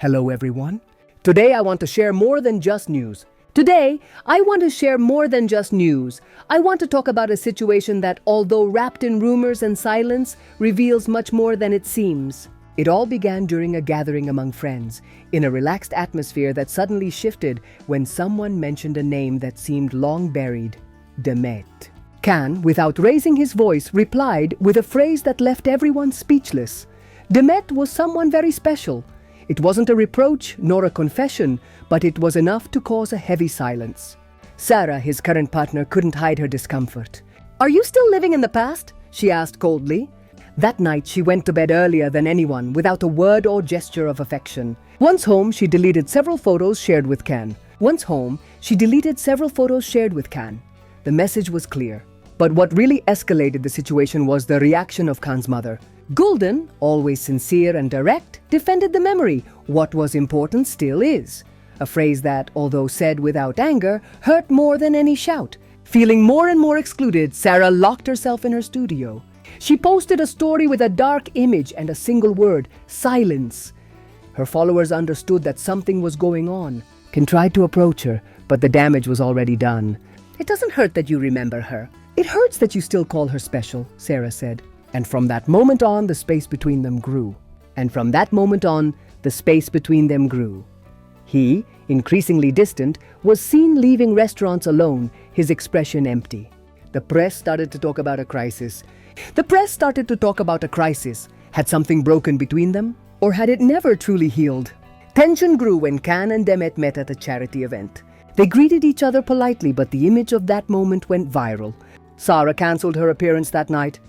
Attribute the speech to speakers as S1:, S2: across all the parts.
S1: Hello everyone. Today I want to share more than just news. Today, I want to share more than just news. I want to talk about a situation that, although wrapped in rumors and silence, reveals much more than it seems. It all began during a gathering among friends, in a relaxed atmosphere that suddenly shifted when someone mentioned a name that seemed long buried: Demet. Can, without raising his voice, replied with a phrase that left everyone speechless. Demet was someone very special. It wasn't a reproach nor a confession, but it was enough to cause a heavy silence. Sarah, his current partner, couldn't hide her discomfort. "Are you still living in the past?" she asked coldly. That night, she went to bed earlier than anyone, without a word or gesture of affection. Once home, she deleted several photos shared with Can. The message was clear. But what really escalated the situation was the reaction of Can's mother. Gulden, always sincere and direct, defended the memory. What was important still is. A phrase that, although said without anger, hurt more than any shout. Feeling more and more excluded, Sarah locked herself in her studio. She posted a story with a dark image and a single word: silence. Her followers understood that something was going on. Can tried to approach her, but the damage was already done. "It doesn't hurt that you remember her. It hurts that you still call her special," Sarah said. And from that moment on, the space between them grew. He, increasingly distant, was seen leaving restaurants alone, his expression empty. The press started to talk about a crisis. Had something broken between them? Or had it never truly healed? Tension grew when Can and Demet met at a charity event. They greeted each other politely, but the image of that moment went viral. Sarah cancelled her appearance that night.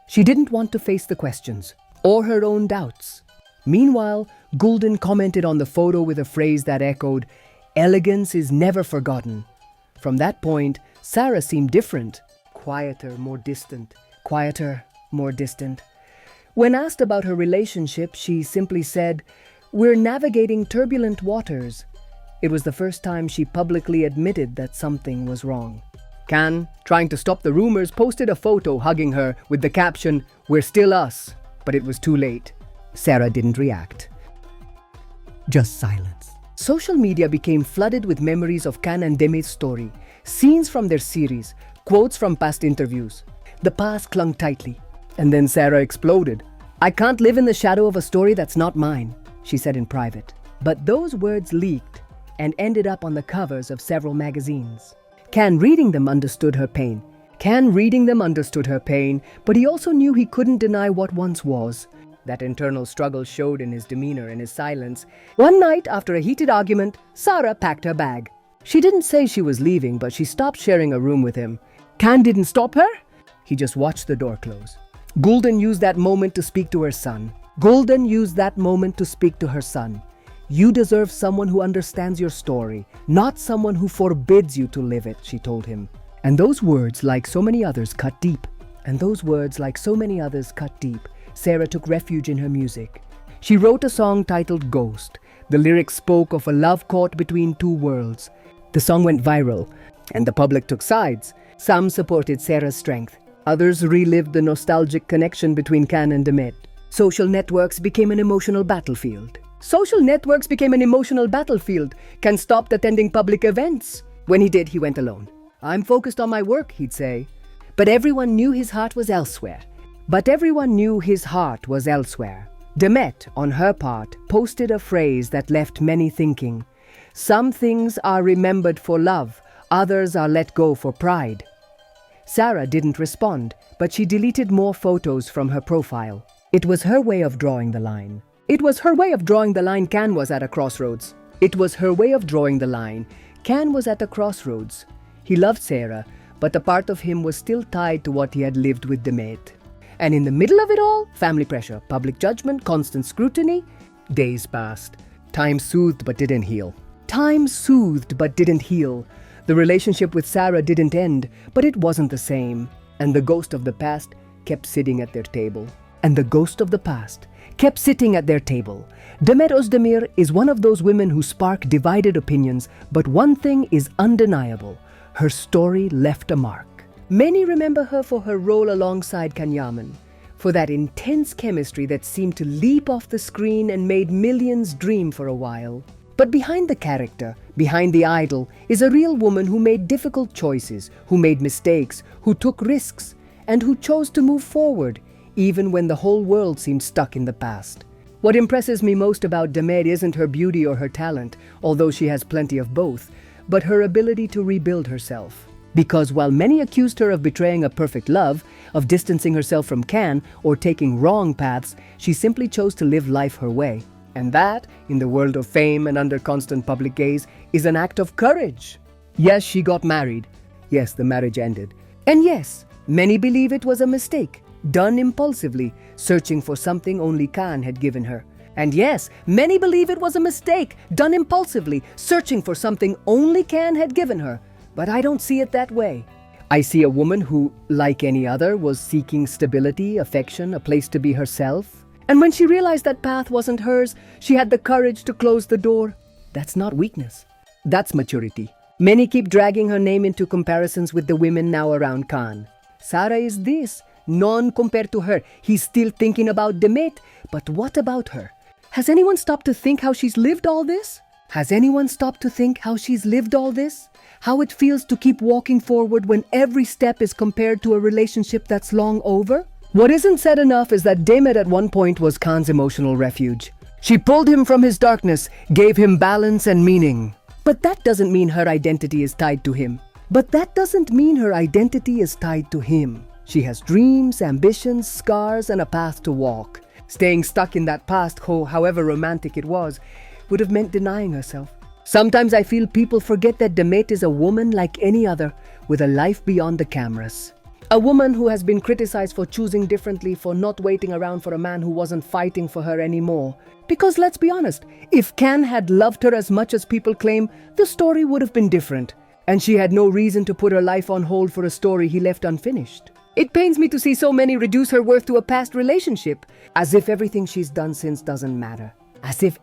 S1: She didn't want to face the questions, or her own doubts. Meanwhile, Gulden commented on the photo with a phrase that echoed, "Elegance is never forgotten." From that point, Sarah seemed different. Quieter, more distant. When asked about her relationship, she simply said, "We're navigating turbulent waters." It was the first time she publicly admitted that something was wrong. Can, trying to stop the rumors, posted a photo hugging her with the caption, "We're still us," but it was too late. Sarah didn't react. Just silence. Social media became flooded with memories of Can and Demet's story, scenes from their series, quotes from past interviews. The past clung tightly. And then Sarah exploded. "I can't live in the shadow of a story that's not mine," she said in private. But those words leaked and ended up on the covers of several magazines. Can, reading them, understood her pain, but he also knew he couldn't deny what once was. That internal struggle showed in his demeanor and his silence. One night, after a heated argument, Sarah packed her bag. She didn't say she was leaving, but she stopped sharing a room with him. Can didn't stop her. He just watched the door close. Gulden used that moment to speak to her son. "You deserve someone who understands your story, not someone who forbids you to live it," she told him. And those words, like so many others, cut deep. Sarah took refuge in her music. She wrote a song titled "Ghost." The lyrics spoke of a love caught between two worlds. The song went viral, and the public took sides. Some supported Sarah's strength. Others relived the nostalgic connection between Can and Demet. Social networks became an emotional battlefield. Can stopped attending public events. When he did, he went alone. "I'm focused on my work," he'd say. But everyone knew his heart was elsewhere. Demet, on her part, posted a phrase that left many thinking. "Some things are remembered for love, others are let go for pride." Sarah didn't respond, but she deleted more photos from her profile. It was her way of drawing the line. Can was at a crossroads. He loved Sarah, but a part of him was still tied to what he had lived with Demet. And in the middle of it all, family pressure, public judgment, constant scrutiny. Days passed. Time soothed but didn't heal. The relationship with Sarah didn't end, but it wasn't the same. And the ghost of the past kept sitting at their table. Demet Özdemir is one of those women who spark divided opinions, but one thing is undeniable: her story left a mark. Many remember her for her role alongside Yaman, for that intense chemistry that seemed to leap off the screen and made millions dream for a while. But behind the character, behind the idol, is a real woman who made difficult choices, who made mistakes, who took risks, and who chose to move forward, even when the whole world seemed stuck in the past. What impresses me most about Demet isn't her beauty or her talent, although she has plenty of both, but her ability to rebuild herself. Because while many accused her of betraying a perfect love, of distancing herself from Can, or taking wrong paths, she simply chose to live life her way. And that, in the world of fame and under constant public gaze, is an act of courage. Yes, she got married. Yes, the marriage ended. And yes, many believe it was a mistake, done impulsively, searching for something only Can had given her. And yes, many believe it was a mistake, done impulsively, searching for something only Can had given her. But I don't see it that way. I see a woman who, like any other, was seeking stability, affection, a place to be herself. And when she realized that path wasn't hers, she had the courage to close the door. That's not weakness. That's maturity. Many keep dragging her name into comparisons with the women now around Can. Sarah is this. None compared to her. He's still thinking about Demet. But what about her? Has anyone stopped to think how she's lived all this? Has anyone stopped to think how she's lived all this? How it feels to keep walking forward when every step is compared to a relationship that's long over? What isn't said enough is that Demet at one point was Can's emotional refuge. She pulled him from his darkness, gave him balance and meaning. But that doesn't mean her identity is tied to him. She has dreams, ambitions, scars, and a path to walk. Staying stuck in that past, however romantic it was, would have meant denying herself. Sometimes I feel people forget that Demet is a woman like any other, with a life beyond the cameras. A woman who has been criticized for choosing differently, for not waiting around for a man who wasn't fighting for her anymore. Because let's be honest, if Can had loved her as much as people claim, the story would have been different. And she had no reason to put her life on hold for a story he left unfinished. It pains me to see so many reduce her worth to a past relationship, as if everything she's done since doesn't matter. As if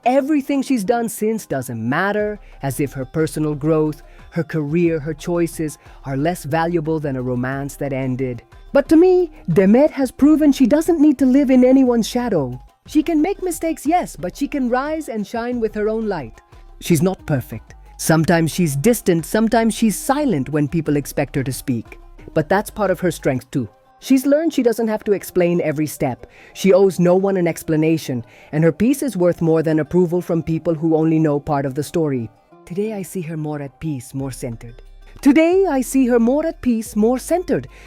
S1: her personal growth, her career, her choices are less valuable than a romance that ended. But to me, Demet has proven she doesn't need to live in anyone's shadow. She can make mistakes, yes, but she can rise and shine with her own light. She's not perfect. Sometimes she's distant, sometimes she's silent when people expect her to speak. But that's part of her strength too. She's learned she doesn't have to explain every step. She owes no one an explanation, and her peace is worth more than approval from people who only know part of the story. Today I see her more at peace, more centered.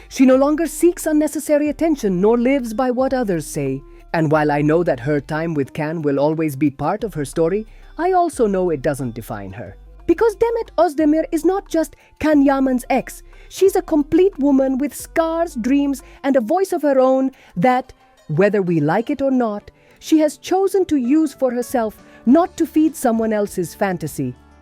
S1: She no longer seeks unnecessary attention, nor lives by what others say. And while I know that her time with Can will always be part of her story, I also know it doesn't define her. Because Demet Özdemir is not just Can Yaman's ex. She's a complete woman with scars, dreams, and a voice of her own that, whether we like it or not, she has chosen to use for herself, not to feed someone else's fantasy.